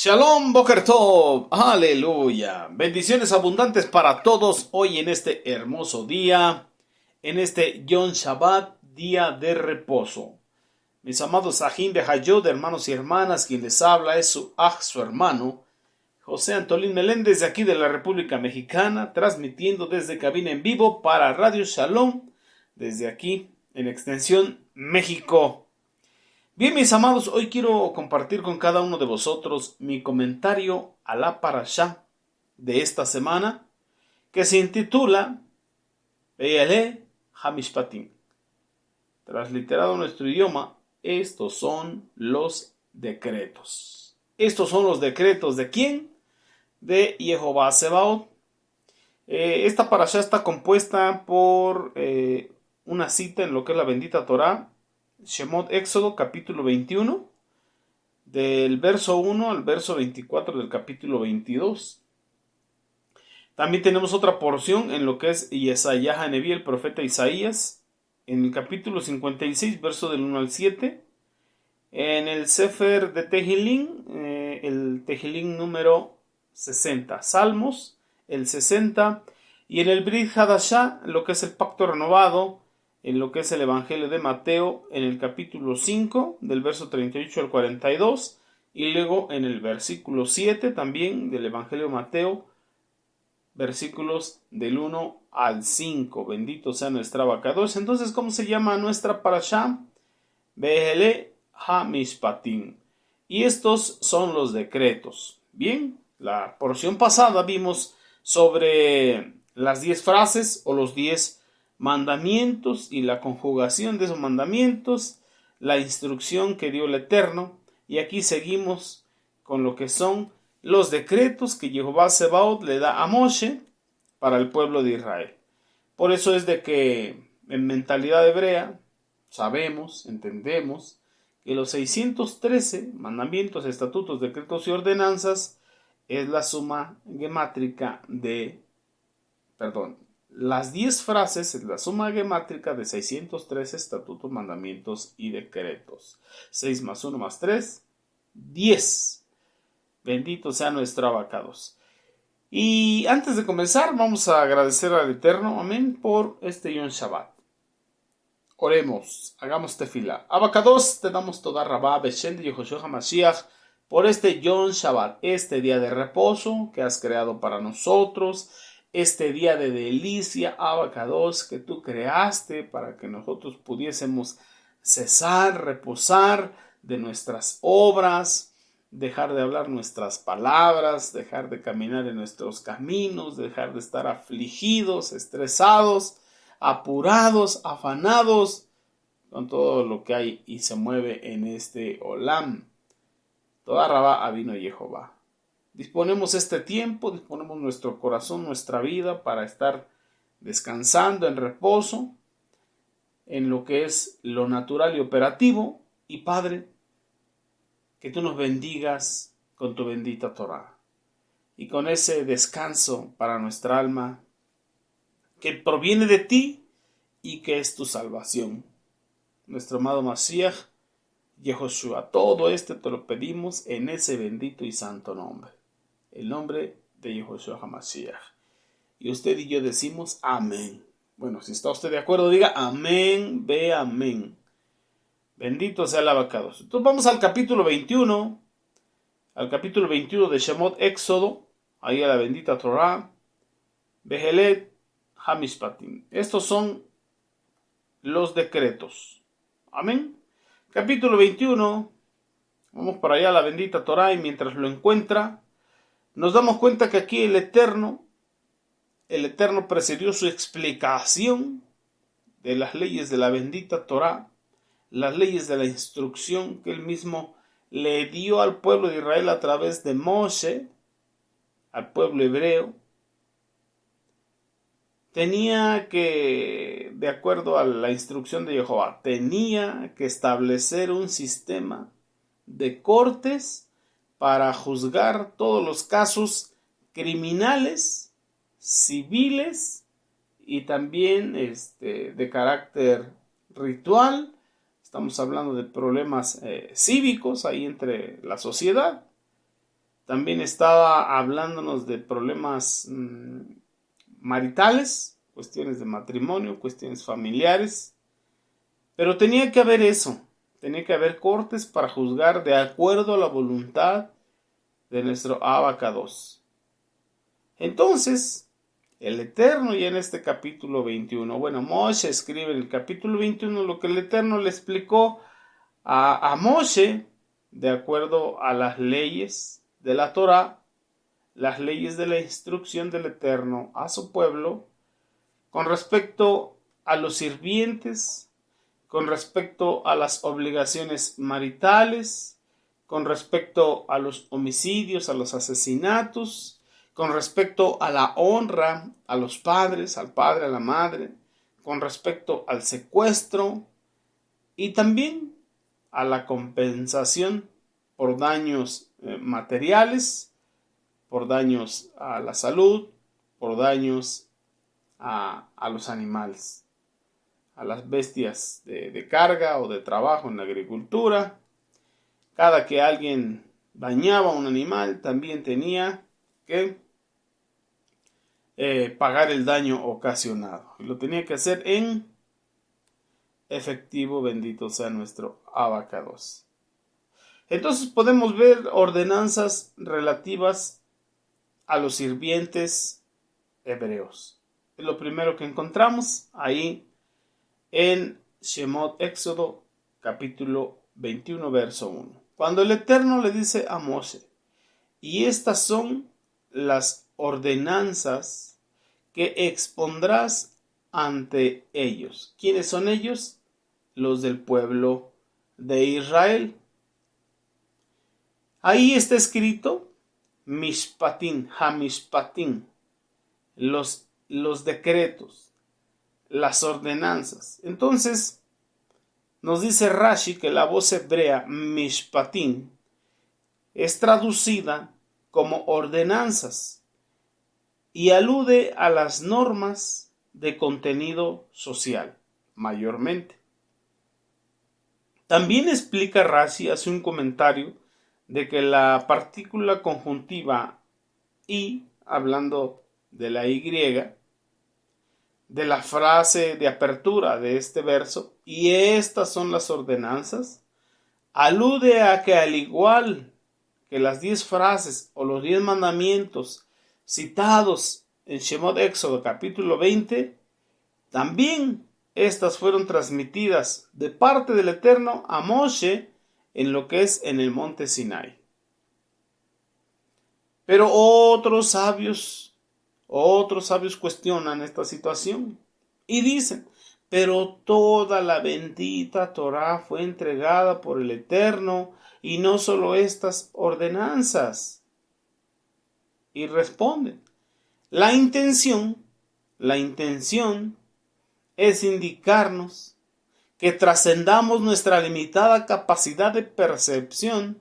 Shalom, Boker Tov, aleluya. Bendiciones abundantes para todos hoy en este hermoso día, en este Yom Shabbat, día de reposo. Mis amados Sahin de Hayod, hermanos y hermanas, quien les habla es su hermano, José Antolín Meléndez, de aquí de la República Mexicana, transmitiendo desde cabina en vivo para Radio Shalom, desde aquí en extensión México. Bien, mis amados, hoy quiero compartir con cada uno de vosotros mi comentario a la parashá de esta semana, que se intitula Be'ele Hamishpatim. Transliterado a nuestro idioma, estos son los decretos. Estos son los decretos ¿de quién? De Jehová Sebaot. Esta parashá está compuesta por una cita en lo que es la bendita Torá, Shemot Éxodo capítulo 21, del verso 1 al verso 24 del capítulo 22. También tenemos otra porción en lo que es Yesayah Haneví, el profeta Isaías, en el capítulo 56, verso del 1 al 7. En el Sefer de Tehilín, el Tehilín número 60, Salmos, el 60. Y en el Brit Hadashah, lo que es el pacto renovado, en lo que es el Evangelio de Mateo, en el capítulo 5, del verso 38 al 42, y luego en el versículo 7 también del Evangelio de Mateo, versículos del 1 al 5. Bendito sea nuestra Abacadosh. Entonces, ¿cómo se llama nuestra parashá? Be'ele Hamishpatim. Y estos son los decretos. Bien, la porción pasada vimos sobre las 10 frases o los 10 mandamientos y la conjugación de esos mandamientos, la instrucción que dio el Eterno, y aquí seguimos con lo que son los decretos que Jehová Sebaot le da a Moshe para el pueblo de Israel. Por eso es de que en mentalidad hebrea sabemos, entendemos que los 613 mandamientos, estatutos, decretos y ordenanzas es la suma gemátrica las 10 frases es la suma gemátrica de 603 estatutos, mandamientos y decretos. 6 más 1 más 3, 10. Bendito sea nuestro Abacados. Y antes de comenzar, vamos a agradecer al Eterno, amén, por este Yom Shabbat. Oremos, hagamos tefila. Abacados, te damos toda Rabá, Beshem de Yehoshua HaMashiach, por este Yom Shabbat, este día de reposo que has creado para nosotros, este día de delicia, Abacados, que tú creaste para que nosotros pudiésemos cesar, reposar de nuestras obras, dejar de hablar nuestras palabras, dejar de caminar en nuestros caminos, dejar de estar afligidos, estresados, apurados, afanados con todo lo que hay y se mueve en este Olam. Toda Rabá avino Jehová. Disponemos este tiempo, disponemos nuestro corazón, nuestra vida para estar descansando en reposo, en lo que es lo natural y operativo. Y Padre, que tú nos bendigas con tu bendita Torá y con ese descanso para nuestra alma que proviene de ti y que es tu salvación. Nuestro amado Mashiach, Yehoshua, todo esto te lo pedimos en ese bendito y santo nombre, el nombre de Yehoshua HaMashiach. Y usted y yo decimos amén. Bueno, si está usted de acuerdo, diga amén, ve amén. Bendito sea el Abacados. Entonces vamos al capítulo 21, de Shemot Éxodo, ahí a la bendita Torah, Be'ele Hamishpatim. Estos son los decretos. Amén. Capítulo 21, vamos para allá a la bendita Torah, y mientras lo encuentra, nos damos cuenta que aquí el Eterno precedió su explicación de las leyes de la bendita Torá, las leyes de la instrucción que él mismo le dio al pueblo de Israel a través de Moshe, al pueblo hebreo. Tenía que, de acuerdo a la instrucción de Jehová, tenía que establecer un sistema de cortes para juzgar todos los casos criminales, civiles y también de carácter ritual. Estamos hablando de problemas cívicos ahí entre la sociedad. También estaba hablándonos de problemas maritales, cuestiones de matrimonio, cuestiones familiares. Pero tenía que haber eso, tenía que haber cortes para juzgar de acuerdo a la voluntad de nuestro Abacados. Entonces, el Eterno ya en este capítulo 21, bueno, Moshe escribe en el capítulo 21 lo que el Eterno le explicó a Moshe de acuerdo a las leyes de la Torá, las leyes de la instrucción del Eterno a su pueblo, con respecto a los sirvientes, con respecto a las obligaciones maritales, con respecto a los homicidios, a los asesinatos, con respecto a la honra a los padres, al padre, a la madre, con respecto al secuestro y también a la compensación por daños materiales, por daños a la salud, por daños a los animales, a las bestias de carga o de trabajo en la agricultura. Cada que alguien dañaba a un animal también tenía que pagar el daño ocasionado. Y lo tenía que hacer en efectivo, bendito sea nuestro Abacados. Entonces podemos ver ordenanzas relativas a los sirvientes hebreos. Es lo primero que encontramos ahí en Shemot, Éxodo, capítulo 21, verso 1. Cuando el Eterno le dice a Moshe, y estas son las ordenanzas que expondrás ante ellos. ¿Quiénes son ellos? Los del pueblo de Israel. Ahí está escrito Mishpatim, Hamishpatim, los decretos, las ordenanzas. Entonces, nos dice Rashi que la voz hebrea Mishpatim es traducida como ordenanzas y alude a las normas de contenido social, mayormente. También explica Rashi, hace un comentario, de que la partícula conjuntiva y, hablando de la Y, de la frase de apertura de este verso, y estas son las ordenanzas, alude a que al igual que las 10 frases o los 10 mandamientos citados en Shemot Éxodo capítulo 20, también estas fueron transmitidas de parte del Eterno a Moshe en lo que es en el monte Sinai. Pero otros sabios cuestionan esta situación y dicen, pero toda la bendita Torá fue entregada por el Eterno y no solo estas ordenanzas. Y responden, la intención es indicarnos que trascendamos nuestra limitada capacidad de percepción.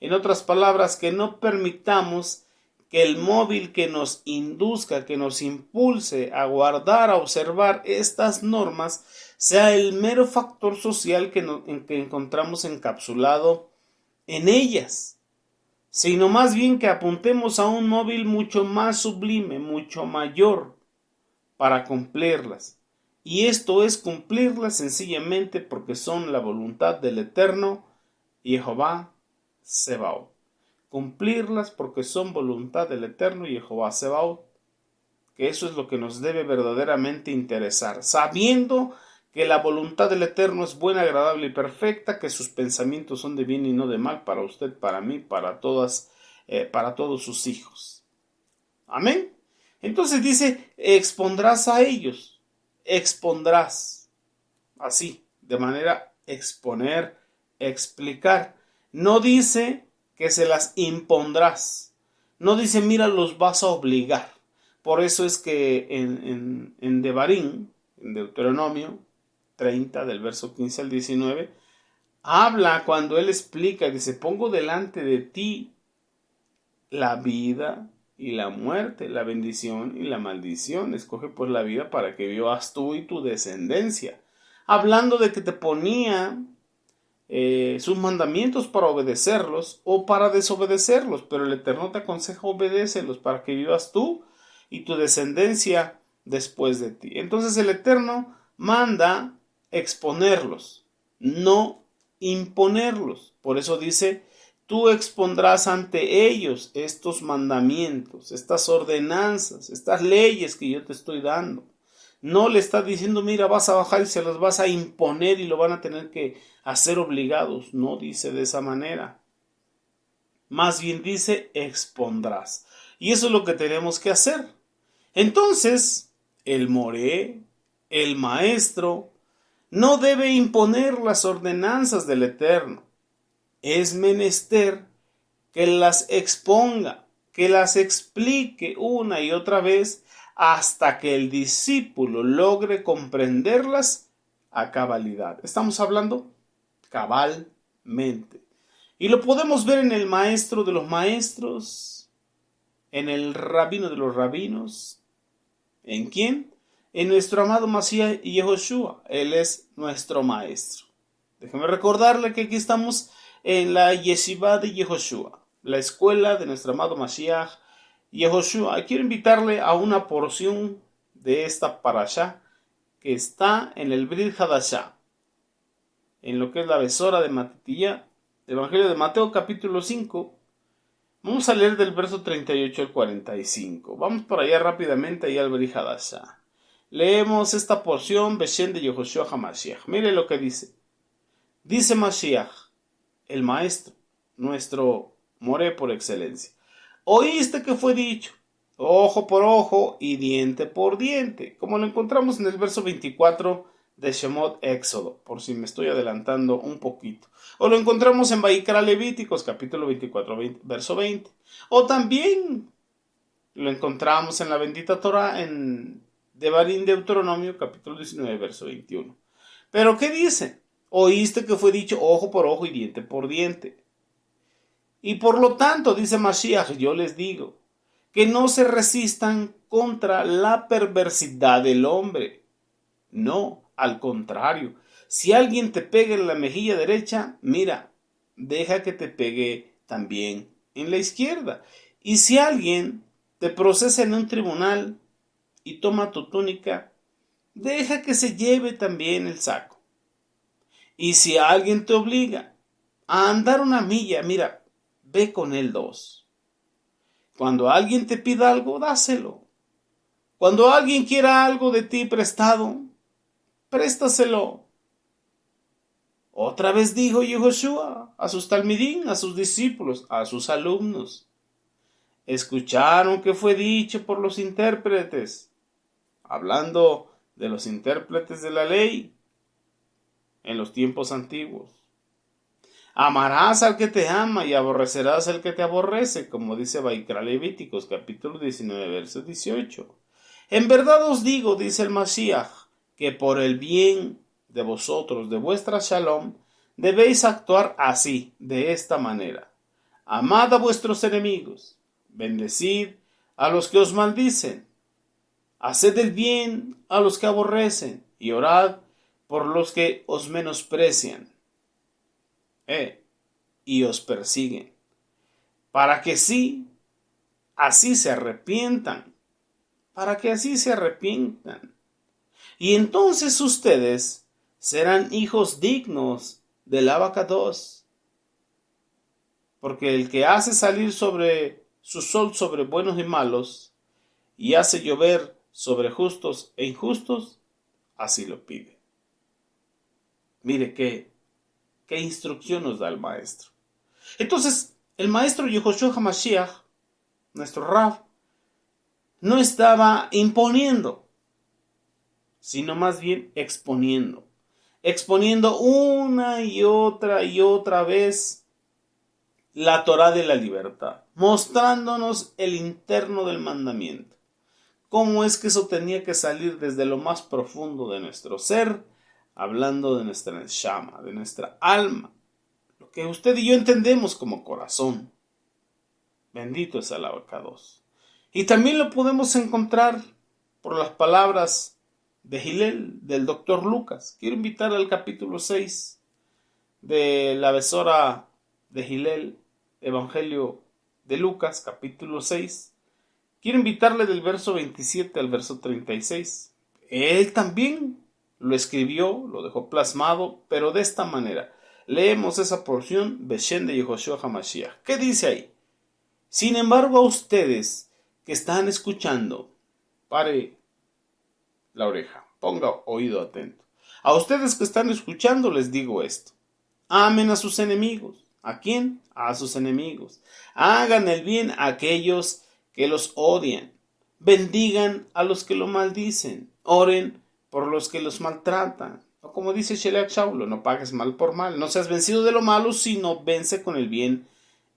En otras palabras, que no permitamos que el móvil que nos induzca, que nos impulse a guardar, a observar estas normas, sea el mero factor social que encontramos encapsulado en ellas, sino más bien que apuntemos a un móvil mucho más sublime, mucho mayor, para cumplirlas. Y esto es cumplirlas sencillamente porque son la voluntad del Eterno Jehová Sebaot. Cumplirlas porque son voluntad del Eterno Jehová Sebaot. Que eso es lo que nos debe verdaderamente interesar, sabiendo que la voluntad del Eterno es buena, agradable y perfecta, que sus pensamientos son de bien y no de mal para usted, para mí, para todos sus hijos. Amén. Entonces dice, expondrás a ellos, expondrás, así, de manera exponer, explicar. No dice que se las impondrás, no dice, mira, los vas a obligar. Por eso es que en Devarim, en Deuteronomio 30, del verso 15 al 19, habla cuando él explica, dice, pongo delante de ti la vida y la muerte, la bendición y la maldición. Escoge pues la vida para que vivas tú y tu descendencia. Hablando de que te ponía sus mandamientos para obedecerlos o para desobedecerlos, pero el Eterno te aconseja obedécelos para que vivas tú y tu descendencia después de ti. Entonces el Eterno manda exponerlos, no imponerlos. Por eso dice, tú expondrás ante ellos estos mandamientos, estas ordenanzas, estas leyes que yo te estoy dando. No le está diciendo, mira, vas a bajar y se los vas a imponer y lo van a tener que hacer obligados. No dice de esa manera. Más bien dice, expondrás. Y eso es lo que tenemos que hacer. Entonces, el moré, el maestro, no debe imponer las ordenanzas del Eterno. Es menester que las exponga, que las explique una y otra vez hasta que el discípulo logre comprenderlas a cabalidad. Estamos hablando cabalmente. Y lo podemos ver en el maestro de los maestros, en el rabino de los rabinos. ¿En quién? En nuestro amado Masías Yehoshua. Él es nuestro maestro. Déjeme recordarle que aquí estamos en la Yeshiva de Yehoshua, la escuela de nuestro amado Mashiach Yehoshua. Quiero invitarle a una porción de esta parashá que está en el Brit Hadashah, en lo que es la besora de Matitiyá, Evangelio de Mateo capítulo 5. Vamos a leer del verso 38 al 45. Vamos por allá rápidamente, allá al Brit Hadashah. Leemos esta porción, Beshem de Yehoshua HaMashiach. Mire lo que dice. Dice Mashiach, el maestro, nuestro moré por excelencia. Oíste que fue dicho, ojo por ojo y diente por diente, como lo encontramos en el verso 24 de Shemot Éxodo, por si me estoy adelantando un poquito. O lo encontramos en Vaikra Levíticos, capítulo 24, verso 20. O también lo encontramos en la bendita Torah, en Devarim Deuteronomio, capítulo 19, verso 21. Pero ¿qué dice? Oíste que fue dicho ojo por ojo y diente por diente. Y por lo tanto, dice Mashiach, yo les digo, que no se resistan contra la perversidad del hombre. No, al contrario. Si alguien te pega en la mejilla derecha, mira, deja que te pegue también en la izquierda. Y si alguien te procesa en un tribunal y toma tu túnica, deja que se lleve también el saco. Y si alguien te obliga a andar una milla, mira, ve con él 2. Cuando alguien te pida algo, dáselo. Cuando alguien quiera algo de ti prestado, préstaselo. Otra vez dijo Yehoshua a sus talmidín, a sus discípulos, a sus alumnos. Escucharon que fue dicho por los intérpretes, hablando de los intérpretes de la ley en los tiempos antiguos. Amarás al que te ama y aborrecerás al que te aborrece, como dice Vaikra Levíticos, capítulo 19, verso 18. En verdad os digo, dice el Mashiach, que por el bien de vosotros, de vuestra shalom, debéis actuar así, de esta manera. Amad a vuestros enemigos, bendecid a los que os maldicen, haced el bien a los que aborrecen, y orad por los que os menosprecian y os persiguen, para que así se arrepientan, y entonces ustedes serán hijos dignos del Abacados, porque el que hace salir sobre su sol sobre buenos y malos, y hace llover sobre justos e injustos, así lo pide. Mire qué instrucción nos da el maestro. Entonces, el maestro Yehoshua HaMashiach, nuestro Rav, no estaba imponiendo, sino más bien exponiendo. Exponiendo una y otra vez la Torah de la libertad, mostrándonos el interno del mandamiento. Cómo es que eso tenía que salir desde lo más profundo de nuestro ser, hablando de nuestra neshama, de nuestra alma, lo que usted y yo entendemos como corazón. Bendito es el Abacados. Y también lo podemos encontrar por las palabras de Hillel, del doctor Lucas. Quiero invitar al capítulo 6 de la besora de Gilel, Evangelio de Lucas, capítulo 6. Quiero invitarle del verso 27 al verso 36. Él también lo escribió, lo dejó plasmado, pero de esta manera. Leemos esa porción, Beshem de Yehoshua HaMashiach. ¿Qué dice ahí? Sin embargo, a ustedes que están escuchando, pare la oreja, ponga oído atento. A ustedes que están escuchando les digo esto. Amen a sus enemigos. ¿A quién? A sus enemigos. Hagan el bien a aquellos que los odian. Bendigan a los que lo maldicen. Oren por los que los maltratan. O como dice Sheleach Shaulo, no pagues mal por mal. No seas vencido de lo malo, sino vence con el bien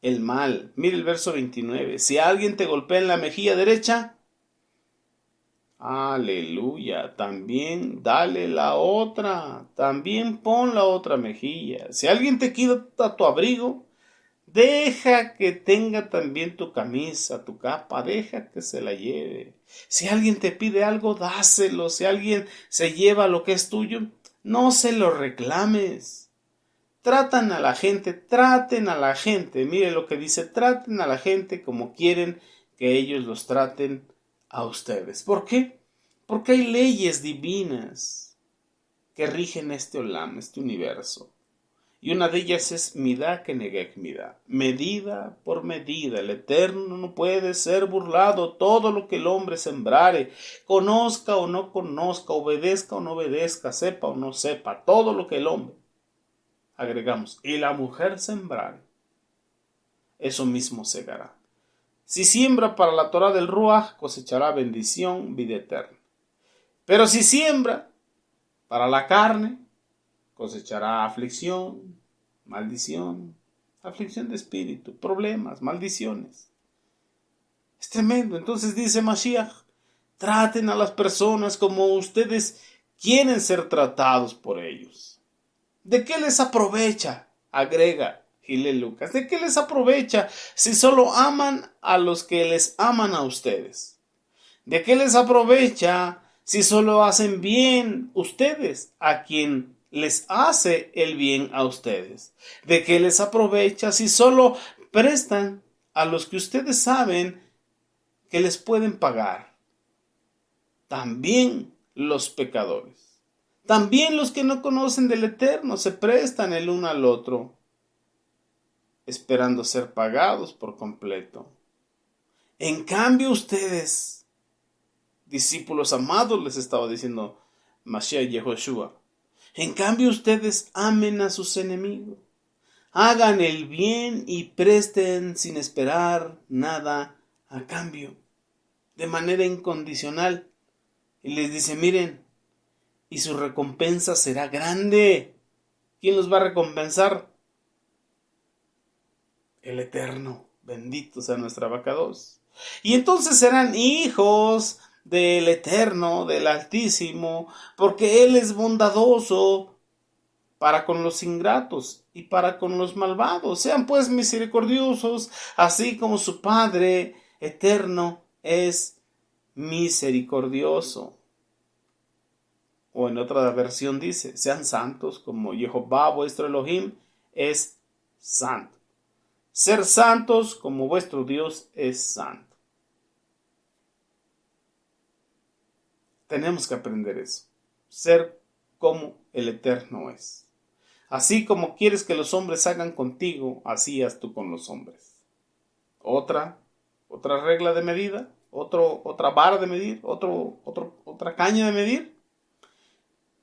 el mal. Mire el verso 29. Si alguien te golpea en la mejilla derecha, aleluya, también dale la otra, también pon la otra mejilla. Si alguien te quita tu abrigo, deja que tenga también tu camisa, tu capa, deja que se la lleve. Si alguien te pide algo, dáselo. Si alguien se lleva lo que es tuyo, no se lo reclames. Traten a la gente, mire lo que dice, traten a la gente como quieren que ellos los traten a ustedes. ¿Por qué? Porque hay leyes divinas que rigen este olam, este universo. Y una de ellas es midá kenegek midá, medida por medida. El Eterno no puede ser burlado. Todo lo que el hombre sembrare, conozca o no conozca, obedezca o no obedezca, sepa o no sepa, todo lo que el hombre, agregamos, y la mujer sembrare, eso mismo segará. Si siembra para la Torah del Ruach, cosechará bendición, vida eterna. Pero si siembra para la carne, cosechará aflicción, maldición, aflicción de espíritu, problemas, maldiciones. Es tremendo. Entonces dice Mashiach, traten a las personas como ustedes quieren ser tratados por ellos. ¿De qué les aprovecha? Agrega Gilel Lucas. ¿De qué les aprovecha si solo aman a los que les aman a ustedes? ¿De qué les aprovecha si solo hacen bien ustedes a quien les hace el bien a ustedes? ¿De qué les aprovecha si solo prestan a los que ustedes saben que les pueden pagar? También los pecadores. También los que no conocen del Eterno se prestan el uno al otro, esperando ser pagados por completo. En cambio ustedes, discípulos amados, les estaba diciendo Mashiach Yehoshua, en cambio ustedes amen a sus enemigos, hagan el bien y presten sin esperar nada a cambio, de manera incondicional. Y les dice, miren, y su recompensa será grande. ¿Quién los va a recompensar? El Eterno. Bendito sea nuestra abacados. Y entonces serán hijos del Eterno, del Altísimo, porque Él es bondadoso para con los ingratos y para con los malvados. Sean pues misericordiosos, así como su Padre eterno es misericordioso. O en otra versión dice, sean santos como Jehová vuestro Elohim es santo. Ser santos como vuestro Dios es santo. Tenemos que aprender eso. Ser como el Eterno es. Así como quieres que los hombres hagan contigo, así haz tú con los hombres. Otra regla de medida, otra vara de medir, otra caña de medir.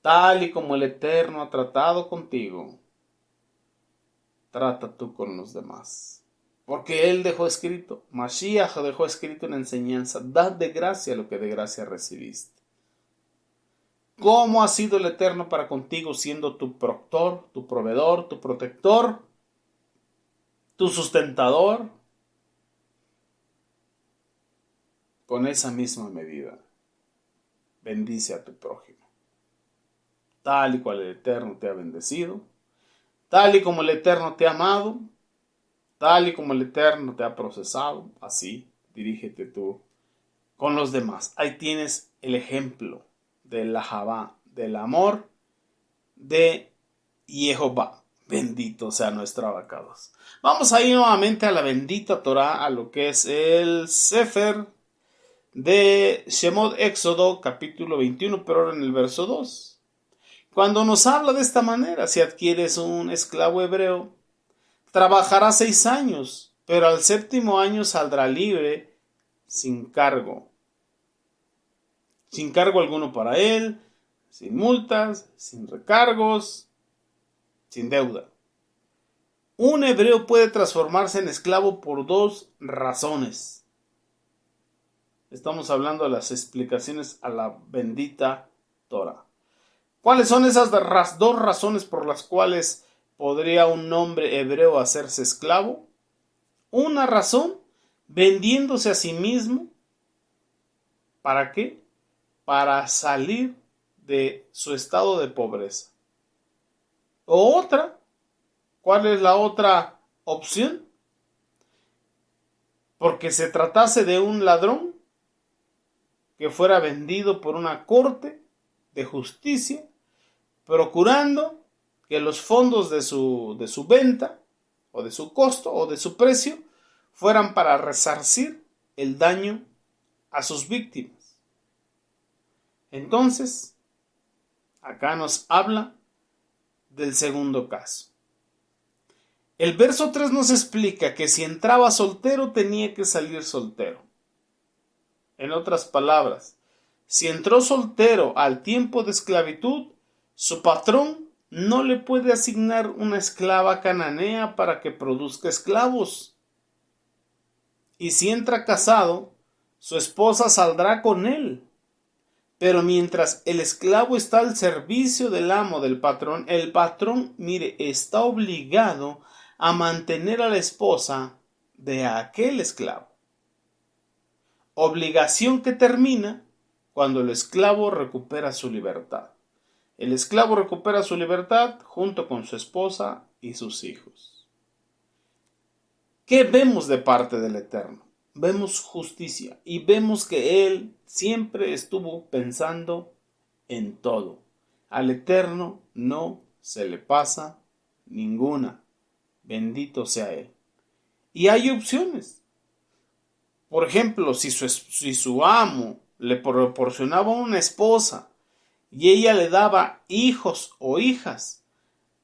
Tal y como el Eterno ha tratado contigo, trata tú con los demás. Porque Él dejó escrito, Mashiach dejó escrito en enseñanza, dad de gracia lo que de gracia recibiste. ¿Cómo ha sido el Eterno para contigo, siendo tu proctor, tu proveedor, tu protector, tu sustentador? Con esa misma medida, bendice a tu prójimo. Tal y cual el Eterno te ha bendecido, tal y como el Eterno te ha amado, tal y como el Eterno te ha procesado, así dirígete tú con los demás. Ahí tienes el ejemplo de la Javá, del amor de Jehová. Bendito sea nuestro abacados. Vamos a ir nuevamente a la bendita Torah, a lo que es el Sefer de Shemot Éxodo, capítulo 21, pero ahora en el verso 2. Cuando nos habla de esta manera, si adquieres un esclavo hebreo, trabajará 6 años, pero al 7º año saldrá libre sin cargo. Sin cargo alguno para él, sin multas, sin recargos, sin deuda. Un hebreo puede transformarse en esclavo por 2 razones. Estamos hablando de las explicaciones a la bendita Torah. ¿Cuáles son esas 2 razones por las cuales podría un hombre hebreo hacerse esclavo? Una razón, vendiéndose a sí mismo. ¿Para qué? Para salir de su estado de pobreza. O otra, ¿cuál es la otra opción? Porque se tratase de un ladrón que fuera vendido por una corte de justicia, procurando que los fondos de su venta, o de su costo, o de su precio, fueran para resarcir el daño a sus víctimas. Entonces, acá nos habla del segundo caso. El verso 3 nos explica que si entraba soltero tenía que salir soltero. En otras palabras, si entró soltero al tiempo de esclavitud, su patrón no le puede asignar una esclava cananea para que produzca esclavos. Y si entra casado, su esposa saldrá con él. Pero mientras el esclavo está al servicio del amo del patrón, el patrón, está obligado a mantener a la esposa de aquel esclavo. Obligación que termina cuando el esclavo recupera su libertad. El esclavo recupera su libertad junto con su esposa y sus hijos. ¿Qué vemos de parte del Eterno? Vemos justicia y vemos que Él siempre estuvo pensando en todo. Al Eterno no se le pasa ninguna. Bendito sea Él. Y hay opciones. Por ejemplo, si su amo le proporcionaba una esposa y ella le daba hijos o hijas,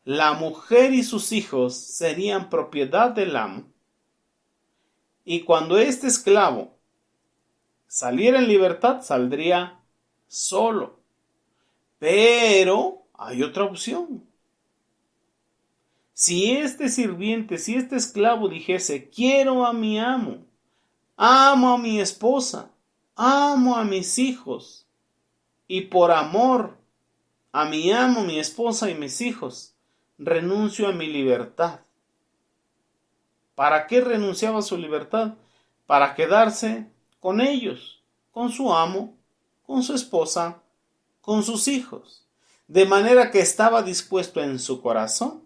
la mujer y sus hijos serían propiedad del amo. Y cuando este esclavo saliera en libertad, saldría solo. Pero hay otra opción. Si este esclavo dijese, quiero a mi amo, amo a mi esposa, amo a mis hijos, y por amor a mi amo, mi esposa y mis hijos, renuncio a mi libertad. ¿Para qué renunciaba a su libertad? Para quedarse con ellos, con su amo, con su esposa, con sus hijos. De manera que estaba dispuesto en su corazón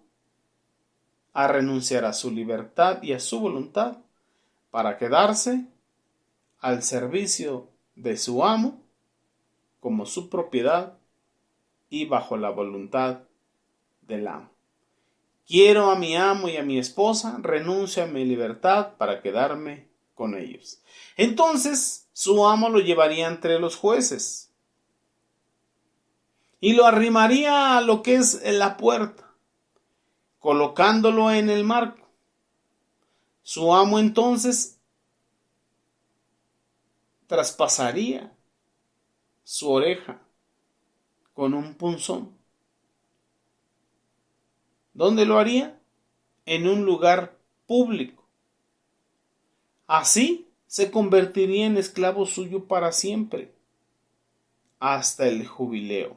a renunciar a su libertad y a su voluntad para quedarse al servicio de su amo como su propiedad y bajo la voluntad del amo. Quiero a mi amo y a mi esposa, renuncio a mi libertad para quedarme con ellos. Entonces su amo lo llevaría entre los jueces y lo arrimaría a lo que es la puerta, colocándolo en el marco. Su amo entonces traspasaría su oreja con un punzón. ¿Dónde lo haría? En un lugar público. Así se convertiría en esclavo suyo para siempre, hasta el jubileo.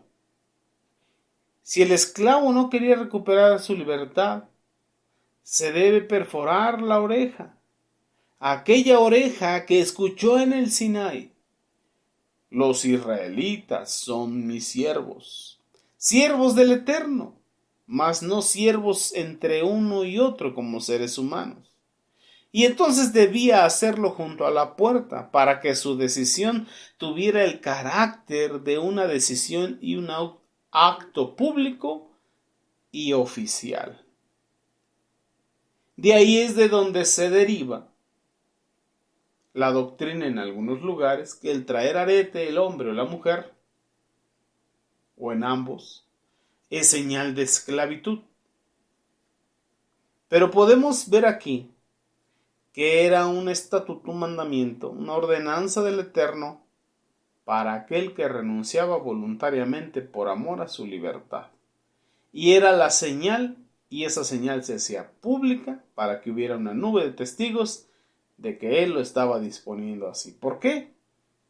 Si el esclavo no quería recuperar su libertad, se debe perforar la oreja, aquella oreja que escuchó en el Sinai. Los israelitas son mis siervos, siervos del Eterno, mas no siervos entre uno y otro como seres humanos. Y entonces debía hacerlo junto a la puerta para que su decisión tuviera el carácter de una decisión y un acto público y oficial. De ahí es de donde se deriva la doctrina en algunos lugares que el traer arete, el hombre o la mujer, o en ambos, es señal de esclavitud. Pero podemos ver aquí que era un estatuto, un mandamiento, una ordenanza del Eterno para aquel que renunciaba voluntariamente por amor a su libertad. Y era la señal, y esa señal se hacía pública para que hubiera una nube de testigos de que él lo estaba disponiendo así. ¿Por qué?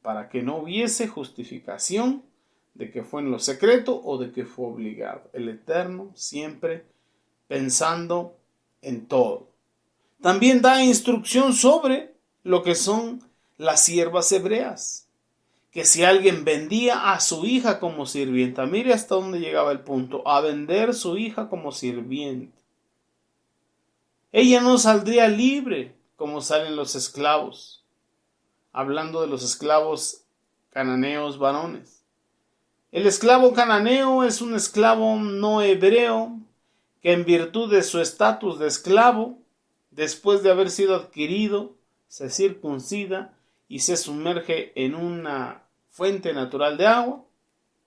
Para que no hubiese justificación de que fue en lo secreto o de que fue obligado. El Eterno siempre pensando en todo. También da instrucción sobre lo que son las siervas hebreas. Que si alguien vendía a su hija como sirvienta, mire hasta dónde llegaba el punto, a vender su hija como sirvienta. Ella no saldría libre como salen los esclavos. Hablando de los esclavos cananeos varones. El esclavo cananeo es un esclavo no hebreo que en virtud de su estatus de esclavo, después de haber sido adquirido, se circuncida y se sumerge en una fuente natural de agua,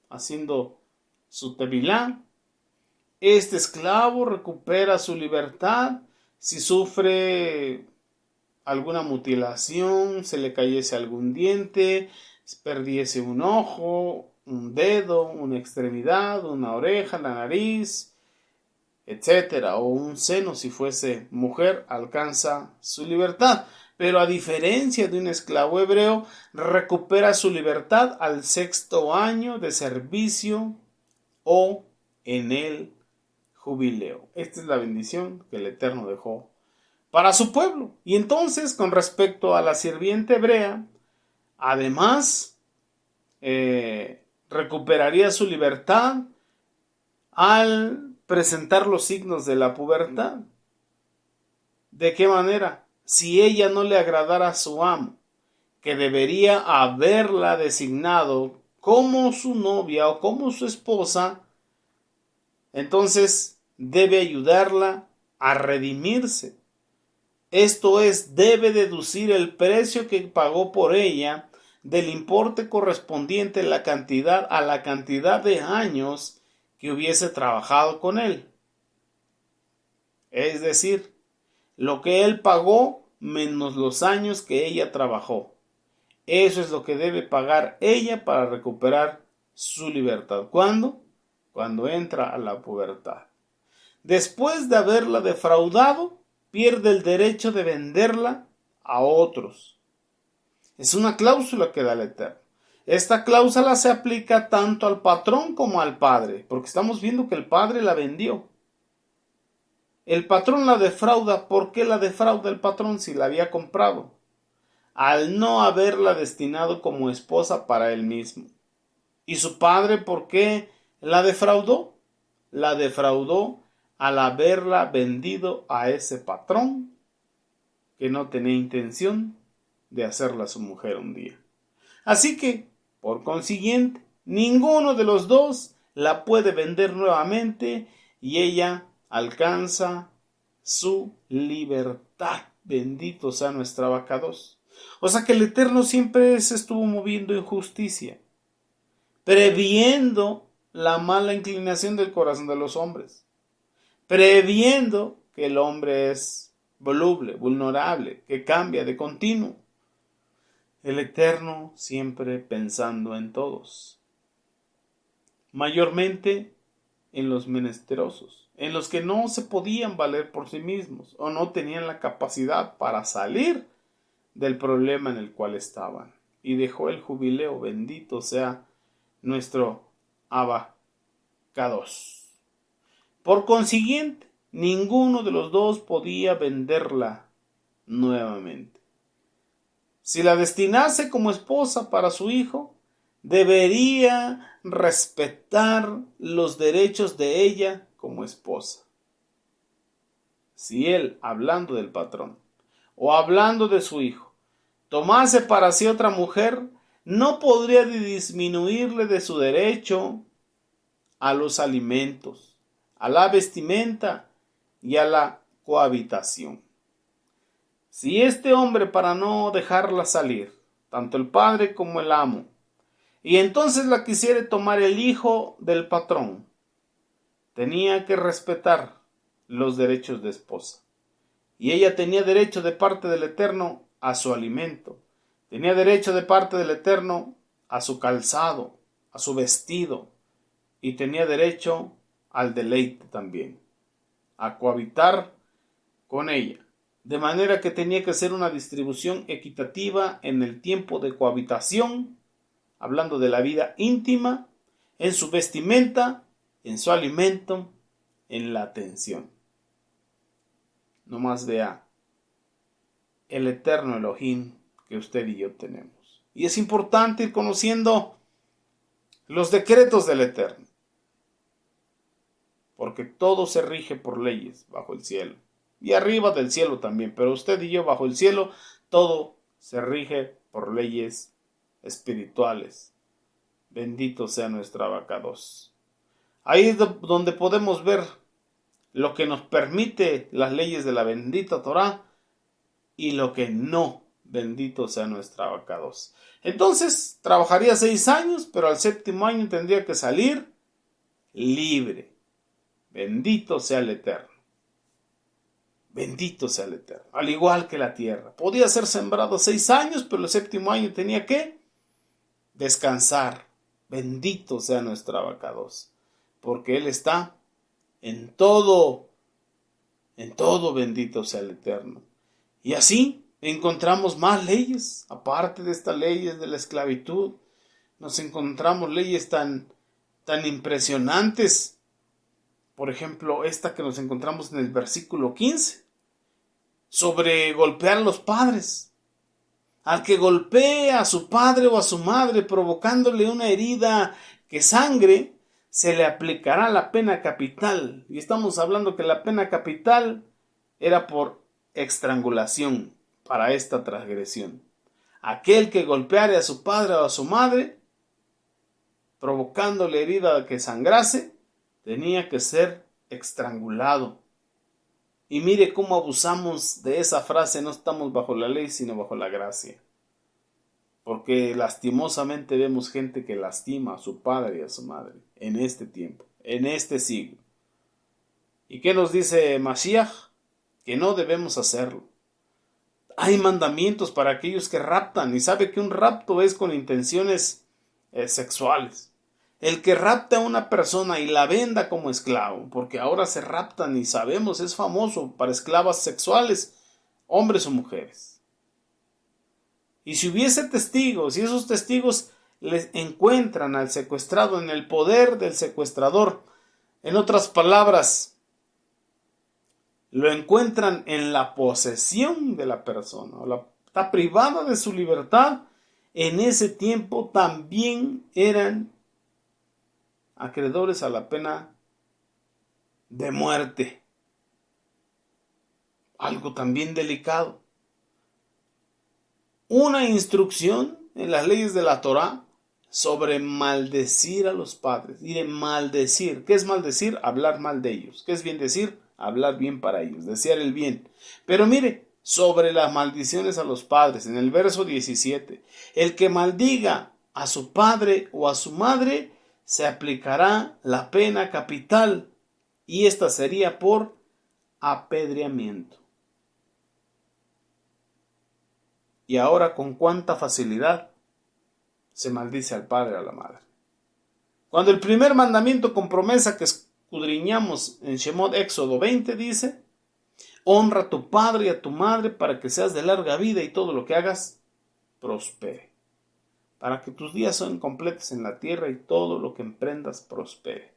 haciendo su tevilá. Este esclavo recupera su libertad si sufre alguna mutilación, se le cayese algún diente, perdiese un ojo, un dedo, una extremidad, una oreja, la nariz, etcétera, o un seno si fuese mujer, alcanza su libertad. Pero a diferencia de un esclavo hebreo, recupera su libertad al 6º año de servicio o en el jubileo. Esta es la bendición que el Eterno dejó para su pueblo. Y entonces, con respecto a la sirvienta hebrea, además, recuperaría su libertad al presentar los signos de la pubertad. ¿De qué manera? Si ella no le agradara a su amo, que debería haberla designado como su novia o como su esposa, entonces debe ayudarla a redimirse. Esto es, debe deducir el precio que pagó por ella del importe correspondiente a la cantidad de años que hubiese trabajado con él. Es decir, lo que él pagó menos los años que ella trabajó. Eso es lo que debe pagar ella para recuperar su libertad. ¿Cuándo? Cuando entra a la pubertad. Después de haberla defraudado, pierde el derecho de venderla a otros. Es una cláusula que da el Eterno. Esta cláusula se aplica tanto al patrón como al padre, porque estamos viendo que el padre la vendió. El patrón la defrauda. ¿Por qué la defrauda el patrón si la había comprado? Al no haberla destinado como esposa para él mismo. ¿Y su padre por qué la defraudó? La defraudó al haberla vendido a ese patrón que no tenía intención de hacerla su mujer un día. Así que, por consiguiente, ninguno de los dos la puede vender nuevamente y ella alcanza su libertad. Bendito sea nuestra Abacados. O sea que el Eterno siempre se estuvo moviendo en justicia, previendo la mala inclinación del corazón de los hombres, previendo que el hombre es voluble, vulnerable, que cambia de continuo. El Eterno siempre pensando en todos, mayormente en los menesterosos, en los que no se podían valer por sí mismos o no tenían la capacidad para salir del problema en el cual estaban. Y dejó el jubileo, bendito sea nuestro Abacados. Por consiguiente, ninguno de los dos podía venderla nuevamente. Si la destinase como esposa para su hijo, debería respetar los derechos de ella como esposa. Si él, hablando del patrón o hablando de su hijo, tomase para sí otra mujer, no podría disminuirle de su derecho a los alimentos, a la vestimenta y a la cohabitación. Si este hombre, para no dejarla salir, tanto el padre como el amo, y entonces la quisiera tomar el hijo del patrón, tenía que respetar los derechos de esposa. Y ella tenía derecho de parte del Eterno a su alimento. Tenía derecho de parte del Eterno a su calzado, a su vestido. Y tenía derecho al deleite también, a cohabitar con ella. De manera que tenía que ser una distribución equitativa en el tiempo de cohabitación, hablando de la vida íntima, en su vestimenta, en su alimento, en la atención. No más vea el eterno Elohim que usted y yo tenemos. Y es importante ir conociendo los decretos del Eterno, porque todo se rige por leyes bajo el cielo. Y arriba del cielo también, pero usted y yo bajo el cielo, todo se rige por leyes espirituales. Bendito sea nuestro Abacados. Ahí es donde podemos ver lo que nos permite las leyes de la bendita Torá y lo que no. Bendito sea nuestro Abacados. Entonces trabajaría 6 años, pero al 7º año tendría que salir libre. Bendito sea el Eterno. Bendito sea el Eterno. Al igual que la tierra. Podía ser sembrado 6 años, pero el 7º año tenía que descansar. Bendito sea nuestro Abacados. Porque Él está en todo bendito sea el Eterno. Y así encontramos más leyes. Aparte de estas leyes de la esclavitud, nos encontramos leyes tan impresionantes. Por ejemplo, esta que nos encontramos en el versículo 15, sobre golpear a los padres. Al que golpee a su padre o a su madre provocándole una herida que sangre, se le aplicará la pena capital. Y estamos hablando que la pena capital era por estrangulación para esta transgresión. Aquel que golpeare a su padre o a su madre provocándole herida que sangrase, tenía que ser estrangulado. Y mire cómo abusamos de esa frase, no estamos bajo la ley, sino bajo la gracia. Porque lastimosamente vemos gente que lastima a su padre y a su madre en este tiempo, en este siglo. ¿Y qué nos dice Mashiach? Que no debemos hacerlo. Hay mandamientos para aquellos que raptan, y sabe que un rapto es con intenciones sexuales. El que rapta a una persona y la venda como esclavo, porque ahora se raptan y sabemos, es famoso para esclavas sexuales, hombres o mujeres. Y si hubiese testigos, y esos testigos les encuentran al secuestrado en el poder del secuestrador, en otras palabras, lo encuentran en la posesión de la persona, está privada de su libertad, en ese tiempo también eran acreedores a la pena de muerte. Algo también delicado. Una instrucción en las leyes de la Torá sobre maldecir a los padres. Y de maldecir. ¿Qué es maldecir? Hablar mal de ellos. ¿Qué es bien decir? Hablar bien para ellos, desear el bien. Pero mire, sobre las maldiciones a los padres, en el verso 17, el que maldiga a su padre o a su madre, se aplicará la pena capital, y esta sería por apedreamiento. Y ahora, ¿con cuánta facilidad se maldice al padre o a la madre? Cuando el primer mandamiento con promesa que escudriñamos en Shemot Éxodo 20 dice: honra a tu padre y a tu madre para que seas de larga vida y todo lo que hagas prospere. Para que tus días sean completos en la tierra y todo lo que emprendas prospere.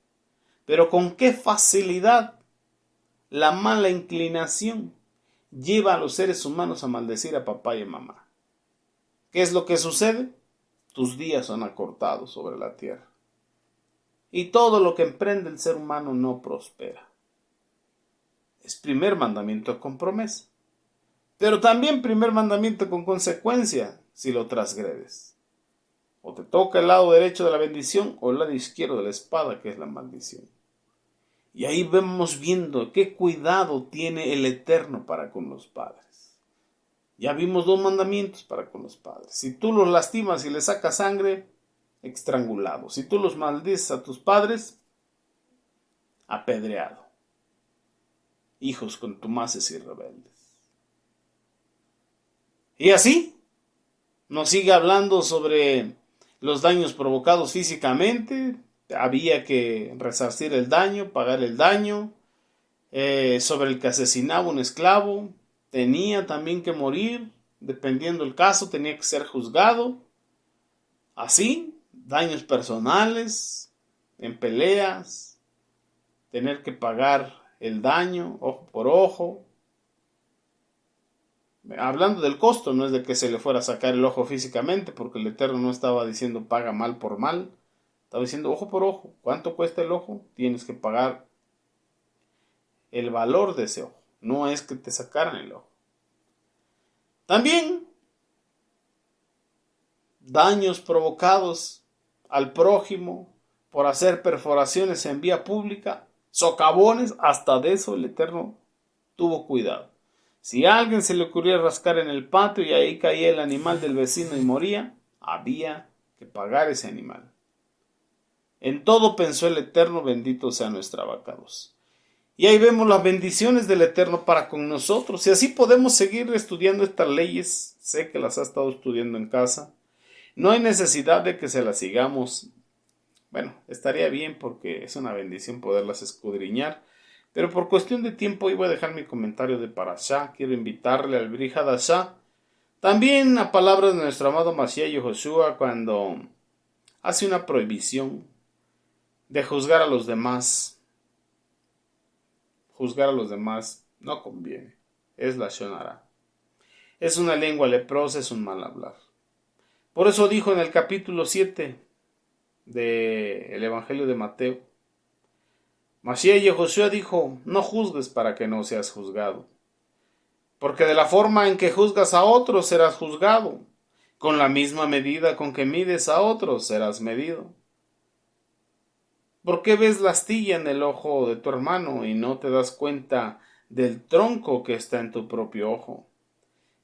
Pero con qué facilidad la mala inclinación lleva a los seres humanos a maldecir a papá y a mamá. ¿Qué es lo que sucede? Tus días son acortados sobre la tierra. Y todo lo que emprende el ser humano no prospera. Es primer mandamiento con promesa. Pero también primer mandamiento con consecuencia si lo transgredes. O te toca el lado derecho de la bendición o el lado izquierdo de la espada, que es la maldición. Y ahí vemos viendo qué cuidado tiene el Eterno para con los padres. Ya vimos 2 mandamientos para con los padres. Si tú los lastimas y les sacas sangre, estrangulado. Si tú los maldices a tus padres, apedreado. Hijos contumaces y rebeldes. Y así nos sigue hablando sobre los daños provocados físicamente. Había que resarcir el daño, pagar el daño. Sobre el que asesinaba un esclavo, tenía también que morir, dependiendo del caso, tenía que ser juzgado. Así, daños personales, en peleas, tener que pagar el daño, ojo por ojo. Hablando del costo, no es de que se le fuera a sacar el ojo físicamente, porque el Eterno no estaba diciendo paga mal por mal, estaba diciendo ojo por ojo. ¿Cuánto cuesta el ojo? Tienes que pagar el valor de ese ojo, no es que te sacaran el ojo. También daños provocados al prójimo por hacer perforaciones en vía pública, socavones, hasta de eso el Eterno tuvo cuidado. Si a alguien se le ocurría rascar en el patio y ahí caía el animal del vecino y moría, había que pagar ese animal. En todo pensó el Eterno, bendito sea nuestro abacados. Y ahí vemos las bendiciones del Eterno para con nosotros. Y así podemos seguir estudiando estas leyes. Sé que las ha estado estudiando en casa. No hay necesidad de que se las sigamos. Bueno, estaría bien porque es una bendición poderlas escudriñar. Pero por cuestión de tiempo hoy voy a dejar mi comentario de Parashá. Quiero invitarle al Brit Hadashah. También a palabras de nuestro amado Mashiach Yehoshua cuando hace una prohibición de juzgar a los demás. Juzgar a los demás no conviene. Es la shonara. Es una lengua leprosa, es un mal hablar. Por eso dijo en el capítulo 7 del Evangelio de Mateo. Mashiach Yehoshua dijo, no juzgues para que no seas juzgado. Porque de la forma en que juzgas a otros serás juzgado. Con la misma medida con que mides a otros serás medido. ¿Por qué ves la astilla en el ojo de tu hermano y no te das cuenta del tronco que está en tu propio ojo?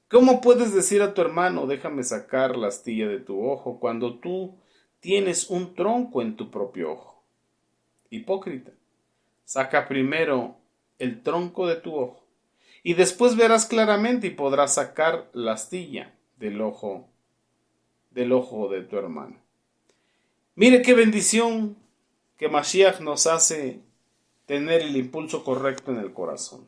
¿Cómo puedes decir a tu hermano, déjame sacar la astilla de tu ojo, cuando tú tienes un tronco en tu propio ojo? Hipócrita, saca primero el tronco de tu ojo y después verás claramente y podrás sacar la astilla del ojo de tu hermano. Mire qué bendición que Mashiach nos hace tener el impulso correcto en el corazón.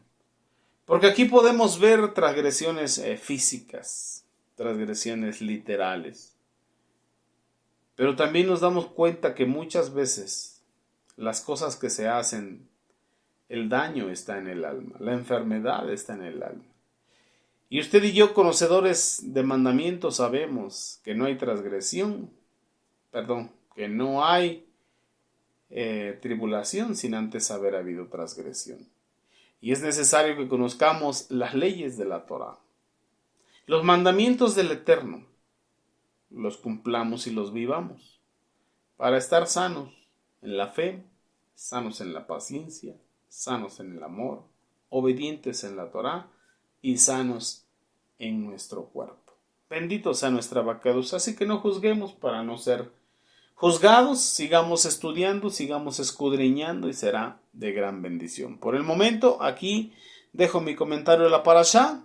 Porque aquí podemos ver transgresiones físicas, transgresiones literales. Pero también nos damos cuenta que muchas veces las cosas que se hacen, el daño está en el alma, la enfermedad está en el alma. Y usted y yo, conocedores de mandamientos, sabemos que no hay que no hay tribulación sin antes haber habido transgresión. Y es necesario que conozcamos las leyes de la Torá. Los mandamientos del Eterno los cumplamos y los vivamos para estar sanos en la fe, sanos en la paciencia, sanos en el amor, obedientes en la Torá y sanos en nuestro cuerpo. Bendito sea nuestra abacados. Así que no juzguemos para no ser juzgados, sigamos estudiando, sigamos escudriñando y será de gran bendición. Por el momento, aquí dejo mi comentario de la Parashá.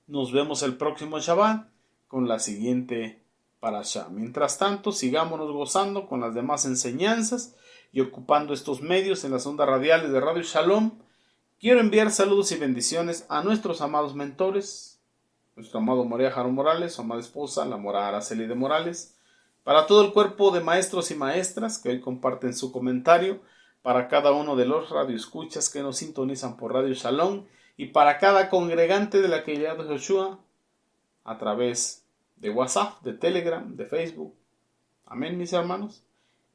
Nos vemos el próximo Shabbat con la siguiente Parashá. Mientras tanto, sigámonos gozando con las demás enseñanzas y ocupando estos medios en las ondas radiales de Radio Shalom. Quiero enviar saludos y bendiciones a nuestros amados mentores, nuestro amado Moria Jaro Morales, su amada esposa, la Mora Araceli de Morales, para todo el cuerpo de maestros y maestras que hoy comparten su comentario, para cada uno de los radioescuchas que nos sintonizan por Radio Shalom y para cada congregante de la Keilah de Yehoshua a través de WhatsApp, de Telegram, de Facebook. Amén, mis hermanos.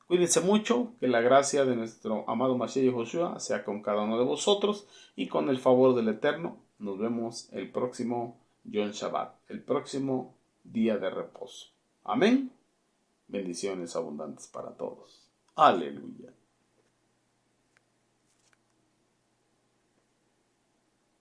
Cuídense mucho, que la gracia de nuestro amado Mashiach Yehoshua sea con cada uno de vosotros y con el favor del Eterno. Nos vemos el próximo Yom Shabbat, el próximo día de reposo. Amén. Bendiciones abundantes para todos. Aleluya.